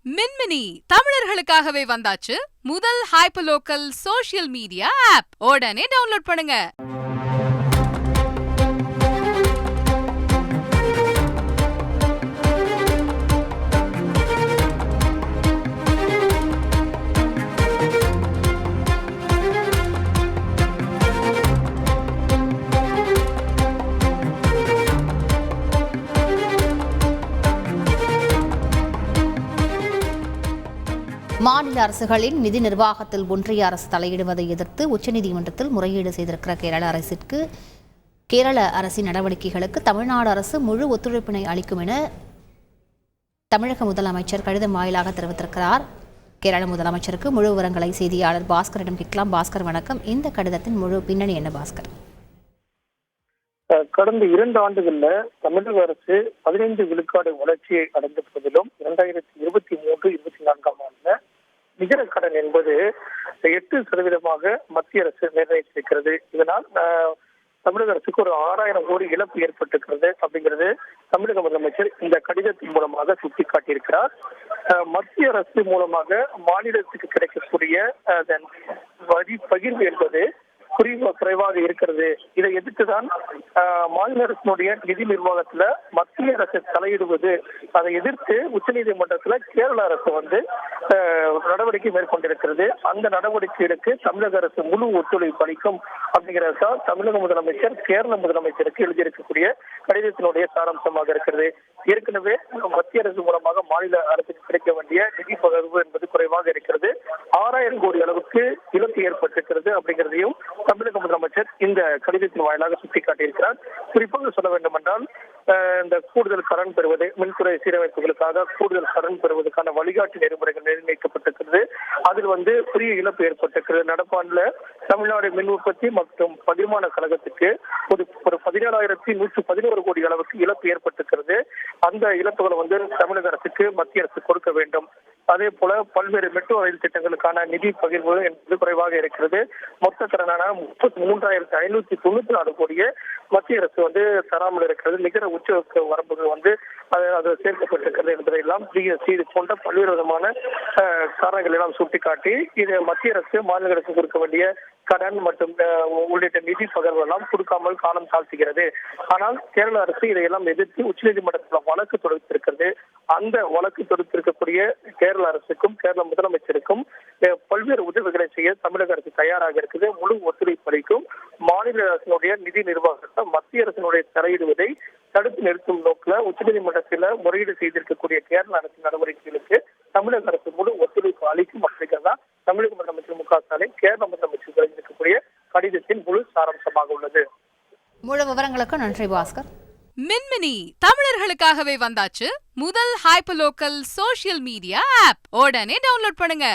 மின்மினி தமிழர்களுக்காகவே வந்தாச்சு முதல் hyper local social media app. உடனே டவுன்லோட் பண்ணுங்க. மாநில அரசுகளின் நிதி நிர்வாகத்தில் ஒன்றிய அரசு தலையிடுவதை எதிர்த்து உச்சநீதிமன்றத்தில் முறையீடு செய்திருக்கிற கேரள அரசிற்கு கேரள அரசின் நடவடிக்கைகளுக்கு தமிழ்நாடு அரசு முழு ஒத்துழைப்பினை அளிக்கும் என தமிழக முதலமைச்சர் கடிதம் வாயிலாக தெரிவித்திருக்கிறார். கேரள முதலமைச்சருக்கு முழு விவரங்களை செய்தியாளர் பாஸ்கரிடம் கேட்கலாம். பாஸ்கர் வணக்கம். இந்த கடிதத்தின் முழு பின்னணி என்ன பாஸ்கர்? கடந்த 2 ஆண்டுகள்ல தமிழக அரசு 15 விழுக்காடு வளர்ச்சியை அடைந்திருப்பதிலும் 2023-24 ஆண்டுல நிகர கடன் என்பது 8% மத்திய அரசு நிர்ணயித்திருக்கிறது. இதனால் தமிழக அரசுக்கு ஒரு 6000 கோடி இழப்பு ஏற்பட்டிருக்கிறது அப்படிங்கிறது தமிழக முதலமைச்சர் இந்த கடிதத்தின் மூலமாக சுட்டிக்காட்டியிருக்கிறார். மத்திய அரசு மூலமாக மாநிலத்துக்கு கிடைக்கக்கூடிய வரி பகிர்வு என்பது குறைவாக இருக்கிறது. இதை எதிர்த்துதான் மாநில அரசினுடைய நிதி நிர்வாகத்துல மத்திய அரசு தலையிடுவது, அதை எதிர்த்து உச்சநீதிமன்றத்துல கேரள அரசு நடவடிக்கை மேற்கொண்டிருக்கிறது. அந்த நடவடிக்கைகளுக்கு தமிழக அரசு முழு ஒத்துழைப்பு அளிக்கும் அப்படிங்கிறதுதான் தமிழக முதலமைச்சர் கேரள முதலமைச்சருக்கு எழுதியிருக்கக்கூடிய கடிதத்தினுடைய சாராம்சமாக இருக்கிறது. ஏற்கனவே மத்திய அரசு மூலமாக மாநில அரசுக்கு கிடைக்க வேண்டிய நிதி பகிர்வு என்பது குறைவாக இருக்கிறது. 6000 கோடி அளவுக்கு இழப்பு ஏற்பட்டிருக்கிறது அப்படிங்கிறதையும் தமிழக முதலமைச்சர் இந்த கடிதத்தின் வாயிலாக சுட்டிக்காட்டியிருக்கிறார். குறிப்பாக சொல்ல வேண்டும் என்றால், இந்த கூடுதல் கடன் பெறுவது, மின்துறை சீரமைப்புகளுக்காக கூடுதல் கடன் பெறுவதற்கான வழிகாட்டு நெறிமுறைகள் நிர்ணயிக்கப்பட்டிருக்கிறது. அதில் பெரிய இழப்பு ஏற்பட்டிருக்கிறது. நடப்பாண்டுல தமிழ்நாடு மின் உற்பத்தி மற்றும் பகிர்மான கழகத்துக்கு ஒரு 17,111 கோடி அளவுக்கு இழப்பு ஏற்பட்டிருக்கிறது. அந்த இழப்புகளை தமிழக அரசுக்கு மத்திய அரசு கொடுக்க வேண்டும். அதே போல பல்வேறு மெட்ரோ ரயில் திட்டங்களுக்கான நிதி பகிர்வு என்பது குறைவாக இருக்கிறது. மொத்த கடனான 33,594 கோடியை மத்திய அரசு தராமல் இருக்கிறது. நிகர உச்ச வரம்புகள் அது சேர்க்கப்பட்டிருக்கிறது என்பதையெல்லாம் ஜிஎஸ்டி இது போன்ற பல்வேறு விதமான காரணங்கள் எல்லாம் சுட்டிக்காட்டி இது மத்திய அரசு மாநிலங்களுக்கு கொடுக்க வேண்டிய கடன் மற்றும் உள்ளிட்ட நிதி பகிர்வு எல்லாம் கொடுக்காமல் காலம் தாழ்த்துகிறது. ஆனால் கேரள அரசு இதையெல்லாம் எதிர்த்து உச்சநீதிமன்றத்தில் வழக்கு தொடுத்திருக்கிறது. அந்த வழக்கு தொடுத்திருக்கக்கூடிய கேரள அரசுக்கும் கேரள முதலமைச்சருக்கும் பல்வேறு உதவிகளை செய்ய தமிழக அரசு தயாராக இருக்குது. முழு ஒத்துழைப்பு அளிக்கும். மாநில அரசினுடைய நிதி நிர்வாகத்தை மத்திய அரசினுடைய தலையிடுவதை தடுத்து நிறுத்தும் நோக்கில் உச்சநீதிமன்றத்தில் முறையீடு செய்திருக்கக்கூடிய கேரள அரசின் நடவடிக்கைகளுக்கு தமிழக அரசு முழு ஒத்துழைப்பு அளிக்கும் அப்படிங்கிறதா தமிழக முதலமைச்சர் மு.க.ஸ்டாலின் கேரள முதலமைச்சர் தெரிவித்திருக்கக்கூடிய கடிதத்தின் முழு சாராம்சமாக உள்ளது. முழு விவரங்களுக்கு நன்றி பாஸ்கர். மின்மினி தமிழர்களுக்காகவே வந்தாச்சு முதல் hyper local social media app. உடனே டவுன்லோட் பண்ணுங்க.